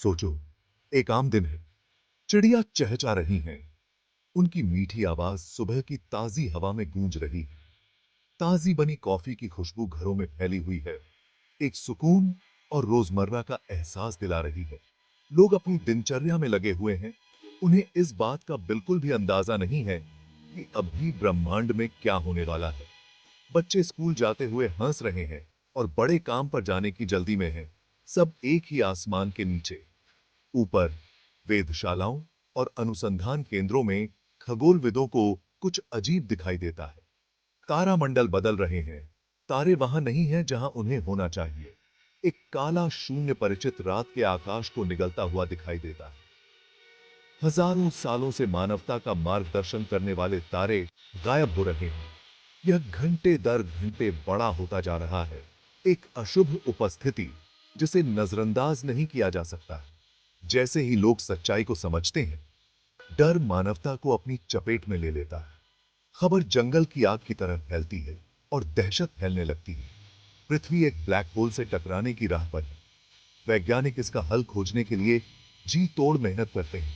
सोचो, एक आम दिन है। चिड़िया चहचहा रही हैं। उनकी मीठी आवाज सुबह की ताजी हवा में गूंज रही है। ताजी बनी कॉफी की खुशबू घरों में फैली हुई है। एक सुकून और रोजमर्रा का एहसास दिला रही है। लोग अपनी दिनचर्या में लगे हुए हैं। उन्हें इस बात का बिल्कुल भी अंदाजा नहीं है कि अभी ब्रह्मांड में क्या होने वाला है। बच्चे स्कूल जाते हुए हंस रहे हैं और बड़े काम पर जाने की जल्दी में हैं। सब एक ही आसमान के नीचे। ऊपर वेधशालाओं और अनुसंधान केंद्रों में खगोलविदों को कुछ अजीब दिखाई देता है। तारामंडल बदल रहे हैं। तारे वहां नहीं हैं जहां उन्हें होना चाहिए। एक काला शून्य परिचित रात के आकाश को निगलता हुआ दिखाई देता है। हजारों सालों से मानवता का मार्गदर्शन करने वाले तारे गायब हो रहे हैं। यह घंटे दर घंटे बड़ा होता जा रहा है। एक अशुभ उपस्थिति जिसे नजरअंदाज नहीं किया जा सकता। जैसे ही लोग सच्चाई को समझते हैं, डर मानवता को अपनी चपेट में ले लेता है। खबर जंगल की आग की तरह फैलती है और दहशत फैलने लगती है। पृथ्वी एक ब्लैक होल से टकराने की राह पर है। वैज्ञानिक इसका हल खोजने के लिए जी तोड़ मेहनत करते हैं,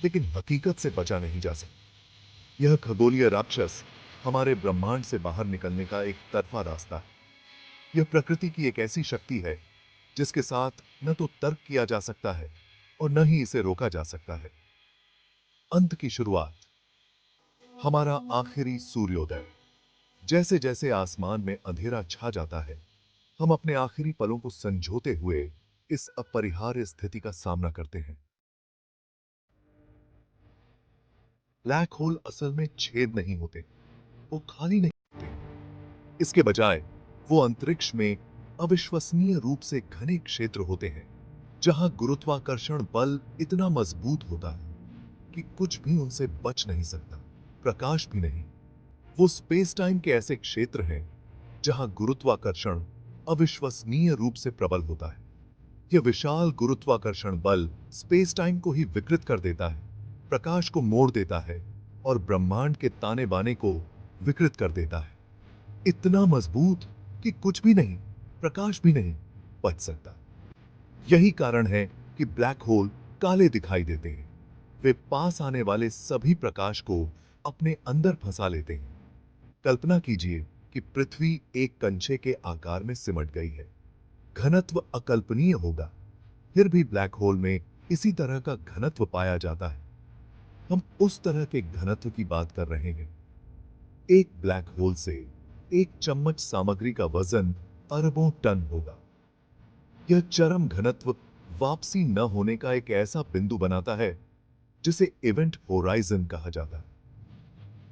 लेकिन हकीकत से बचा नहीं जा सकता। यह खगोलीय राक्षस हमारे ब्रह्मांड से बाहर निकलने का एक तरफा रास्ता है। यह प्रकृति की एक ऐसी शक्ति है जिसके साथ न तो तर्क किया जा सकता है और न ही इसे रोका जा सकता है। अंत की शुरुआत, हमारा आखिरी सूर्योदय। जैसे जैसे आसमान में अंधेरा छा जाता है, हम अपने आखिरी पलों को संजोते हुए इस अपरिहार्य स्थिति का सामना करते हैं। ब्लैक होल असल में छेद नहीं होते, वो खाली नहीं होते। इसके बजाय वो अंतरिक्ष में अविश्वसनीय रूप से घने क्षेत्र होते हैं, जहां गुरुत्वाकर्षण बल इतना मजबूत होता है कि कुछ भी उनसे बच नहीं सकता, प्रकाश भी नहीं। वो स्पेस टाइम के ऐसे क्षेत्र हैं जहां गुरुत्वाकर्षण अविश्वसनीय रूप से प्रबल होता है। यह विशाल गुरुत्वाकर्षण बल स्पेस टाइम को ही विकृत कर देता है, प्रकाश को मोड़ देता है और ब्रह्मांड के ताने बाने को विकृत कर देता है। इतना मजबूत कि कुछ भी नहीं, प्रकाश भी नहीं बच सकता। यही कारण है कि ब्लैक होल काले दिखाई देते हैं। वे पास आने वाले सभी प्रकाश को अपने अंदर फंसा लेते हैं। कल्पना कीजिए कि पृथ्वी एक कंचे के आकार में सिमट गई है। घनत्व अकल्पनीय होगा, फिर भी ब्लैक होल में इसी तरह का घनत्व पाया जाता है। हम उस तरह के घनत्व की बात कर रहे हैं। एक ब्लैक होल से एक चम्मच सामग्री का वजन अरबों टन होगा। यह चरम घनत्व वापसी न होने का एक ऐसा बिंदु बनाता है जिसे इवेंट होराइजन कहा जाता है।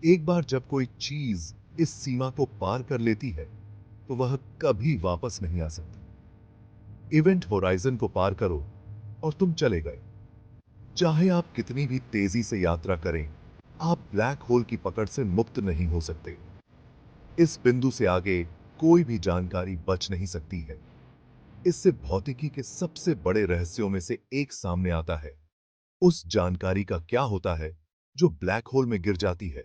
एक बार जब कोई चीज इस सीमा को पार कर लेती है, तो वह कभी वापस नहीं आ सकती। इवेंट होराइजन को पार करो और तुम चले गए। चाहे आप कितनी भी तेजी से यात्रा करें, आप ब्लैक होल की पकड़ से मुक्त नहीं हो सकते। इस बिंदु से आगे कोई भी जानकारी बच नहीं सकती है। इससे भौतिकी के सबसे बड़े रहस्यों में से एक सामने आता है। उस जानकारी का क्या होता है जो ब्लैक होल में गिर जाती है?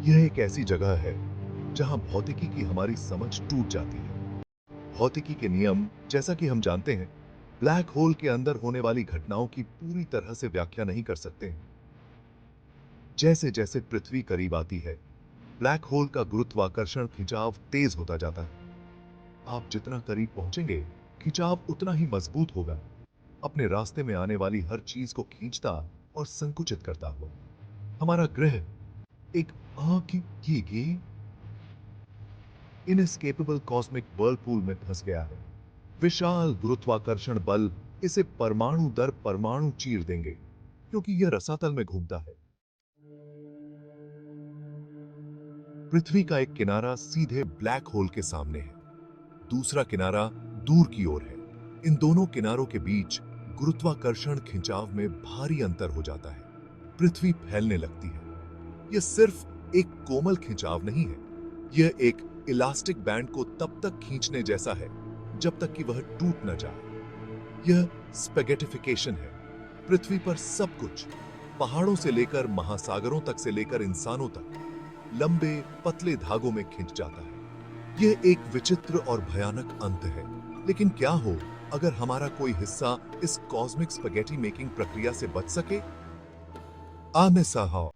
यह एक ऐसी जगह है जहां भौतिकी की हमारी समझ टूट जाती है। भौतिकी के नियम, जैसा कि हम जानते हैं, ब्लैक होल के अंदर होने वाली घटनाओं की पूरी तरह से व्याख्या नहीं कर सकते। जैसे जैसे पृथ्वी करीब आती है, ब्लैक होल का गुरुत्वाकर्षण खिंचाव तेज होता जाता है। आप जितना करीब पहुंचेंगे, खिंचाव उतना ही मजबूत होगा, अपने रास्ते में आने वाली हर चीज को खींचता और संकुचित करता हुआ। हमारा ग्रह एक आग की इनएस्केपेबल कॉस्मिक वर्लपूल में फंस गया है। विशाल गुरुत्वाकर्षण बल इसे परमाणु दर परमाणु चीर देंगे, क्योंकि यह रसातल में घूमता है। पृथ्वी का एक किनारा सीधे ब्लैक होल के सामने है, दूसरा किनारा दूर की ओर है। इन दोनों किनारों के बीच गुरुत्वाकर्षण खिंचाव में भारी अंतर हो जाता है। पृथ्वी फैलने लगती है। यह सिर्फ एक कोमल खिंचाव नहीं है, यह एक इलास्टिक बैंड को तब तक खींचने जैसा है जब तक कि वह टूट न जाए। यह स्पेगेटिफिकेशन है। पृथ्वी पर सब कुछ, पहाड़ों से लेकर महासागरों तक से लेकर इंसानों तक, लंबे पतले धागों में खिंच जाता है। यह एक विचित्र और भयानक अंत है। लेकिन क्या हो अगर हमारा कोई हिस्सा इस कॉस्मिक स्पगेटी मेकिंग प्रक्रिया से बच सके, आने सहा।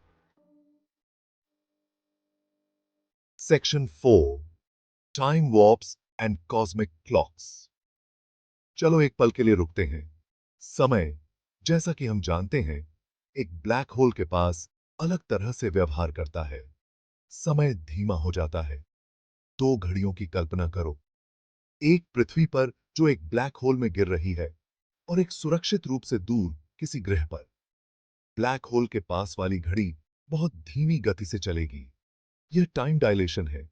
Section 4, time warps and cosmic clocks. चलो एक पल के लिए रुकते हैं। समय, जैसा कि हम जानते हैं, एक ब्लैक होल के पास अलग तरह से व्यवहार करता है। समय धीमा हो जाता है। दो घड़ियों की कल्पना करो, एक पृथ्वी पर जो एक ब्लैक होल में गिर रही है, और एक सुरक्षित रूप से दूर किसी ग्रह पर। ब्लैक होल के पास वाली घड़ी बहुत धीमी गति से चलेगी। यह टाइम डायलेशन है।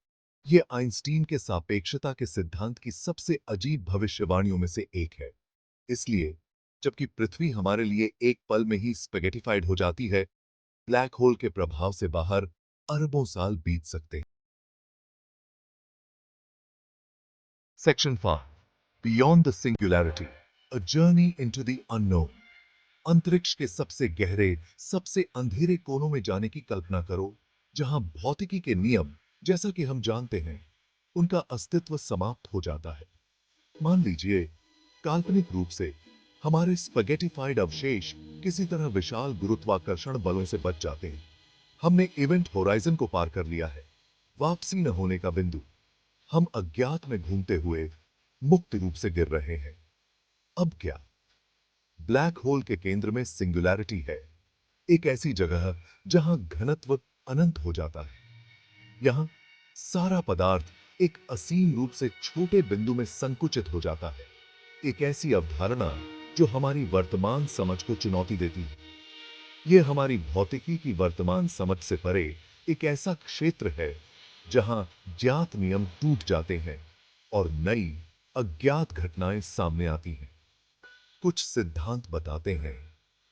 यह आइंस्टीन के सापेक्षता के सिद्धांत की सबसे अजीब भविष्यवाणियों में से एक है। इसलिए जबकि पृथ्वी हमारे लिए एक पल में ही स्पेगेटिफाइड हो जाती है, ब्लैक होल के प्रभाव से बाहर अरबों साल बीत सकते हैं। Section 5, beyond the singularity, a journey into the unknown. अंतरिक्ष के सबसे गहरे, सबसे अंधेरे कोनों में जाने की कल्पना करो, जहां भौतिकी के नियम, जैसा कि हम जानते हैं, उनका अस्तित्व समाप्त हो जाता है। मान लीजिए, काल्पनिक रूप से हमारे स्पगेटिफाइड अवशेष किसी तरह विशाल गुरुत्वाकर्षण बलों से बच जाते हैं। हमने इवेंट होराइजन को पार कर लिया है, वापसी न होने का बिंदु। हम अज्ञात में घूमते हुए मुक्त रूप से गिर रहे हैं। अब क्या? ब्लैक होल के केंद्र में सिंगुलैरिटी है, एक ऐसी जगह जहां घनत्व अनंत हो जाता है। यहां सारा पदार्थ एक असीम रूप से छोटे बिंदु में संकुचित हो जाता है। एक ऐसी अवधारणा जो हमारी वर्तमान समझ को चुनौती देती है। यह हमारी भौतिकी की वर्तमान समझ से परे एक ऐसा क्षेत्र है जहां ज्ञात नियम टूट जाते हैं और नई अज्ञात घटनाएं सामने आती हैं। कुछ सिद्धांत बताते हैं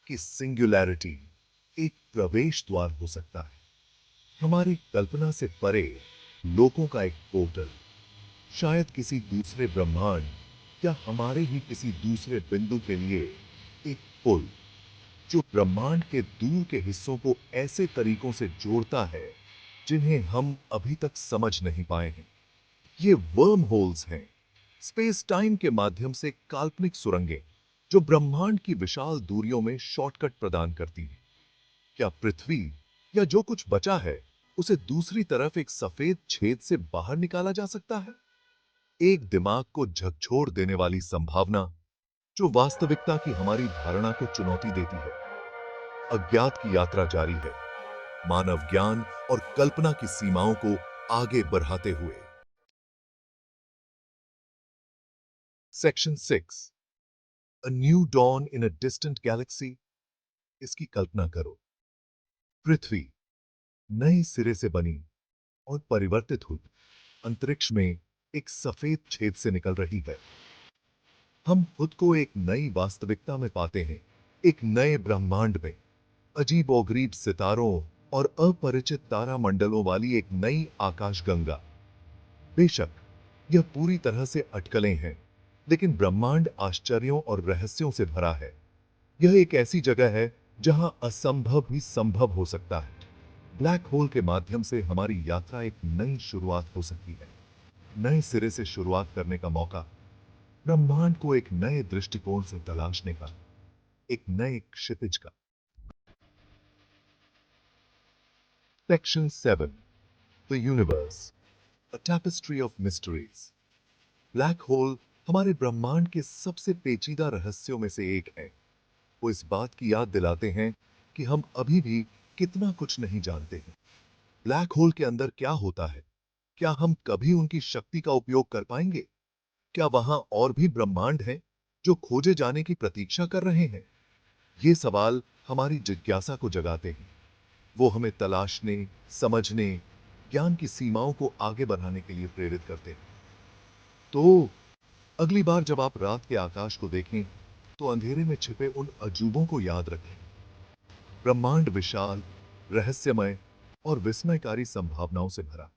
कि सिंगुलैरिटी एक प्रवेश द्वार हो सकता है, हमारी कल्पना से परे लोगों का एक पोर्टल, शायद किसी दूसरे ब्रह्मांड या हमारे ही किसी दूसरे बिंदु के लिए एक पुल, जो ब्रह्मांड के दूर के हिस्सों को ऐसे तरीकों से जोड़ता है जिन्हें हम अभी तक समझ नहीं पाए हैं। ये वर्म होल्स हैं, स्पेस टाइम के माध्यम से काल्पनिक सुरंगें, जो ब्रह्मांड की विशाल दूरियों में शॉर्टकट प्रदान करती हैं। क्या पृथ्वी या जो कुछ बचा है, उसे दूसरी तरफ एक सफेद छेद से बाहर निकाला जा सकता है? एक दिमाग को झकझोर देने वाली संभावना, जो वास्तविकता की हमारी धारणा को चुनौती देती है। अज्ञात की यात्रा जारी है, मानव ज्ञान और कल्पना की सीमाओं को आगे बढ़ाते हुए। Section 6, a new dawn in a distant galaxy. इसकी कल्पना करो, पृथ्वी नए सिरे से बनी और परिवर्तित हुई अंतरिक्ष में एक सफेद छेद से निकल रही है। हम खुद को एक नई वास्तविकता में पाते हैं, एक नए ब्रह्मांड में, अजीबोगरीब सितारों और अपरिचित तारामंडलों वाली एक नई आकाशगंगा। बेशक यह पूरी तरह से अटकलें हैं, लेकिन ब्रह्मांड आश्चर्यों और रहस्यों से भरा है। यह एक ऐसी जगह है जहां असंभव भी संभव हो सकता है। ब्लैक होल के माध्यम से हमारी यात्रा एक नई शुरुआत हो सकती है, नए सिरे से शुरुआत करने का मौका, ब्रह्मांड को एक नए दृष्टिकोण से तलाशने का, एक नए क्षितिज का। Section 7, the universe, a tapestry of mysteries. Black hole हमारे ब्रह्मांड के सबसे पेचीदा रहस्यों में से एक है। वो इस बात की याद दिलाते हैं कि हम अभी भी कितना कुछ नहीं जानते हैं। ब्लैक होल के अंदर क्या होता है? क्या हम कभी उनकी शक्ति का उपयोग कर पाएंगे? क्या वहां और भी ब्रह्मांड हैं जो खोजे जाने की प्रतीक्षा कर रहे हैं? ये सवाल हमारी जिज्ञासा को जगाते हैं। वो हमें तलाशने, समझने, ज्ञान की सीमाओं को आगे बढ़ाने के लिए प्रेरित करते हैं। तो अगली बार जब आप रात के आकाश को देखें, तो अंधेरे में छिपे उन अजूबों को याद रखें। ब्रह्मांड विशाल, रहस्यमय और विस्मयकारी संभावनाओं से भरा।